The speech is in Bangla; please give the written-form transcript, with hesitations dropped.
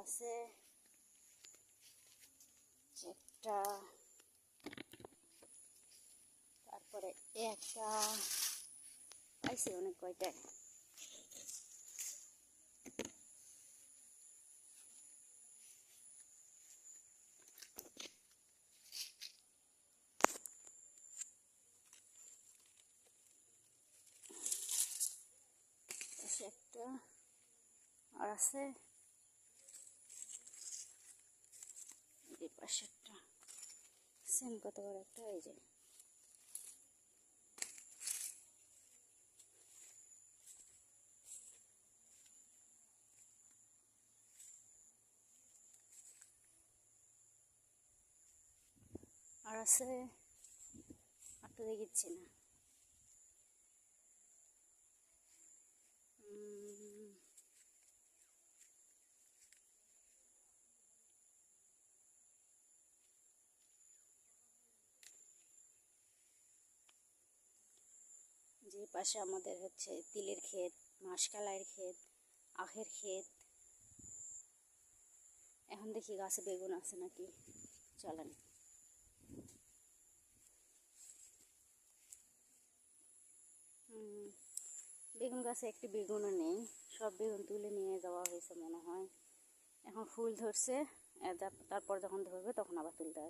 আছে একটা, তারপরে একটা পাইছি অনেক কয়টায়। একটা আর আছে এই পাশে একটা সেম কত বড় একটা, এই যে আর আছে, আর তো দেখিচ্ছি না। যে পাশে আমাদের হচ্ছে তিলের ক্ষেত, মাসকালাইয়ের ক্ষেত, আখের ক্ষেত। এখন দেখি গাছে বেগুন আছে নাকি, চলেন। বেগুন গাছে একটি বেগুনও নেই, সব বেগুন তুলে নিয়ে যাওয়া হয়েছে মনে হয়। এখন ফুল ধরছে, তারপর যখন ধরবে তখন আবার তুলতে হবে।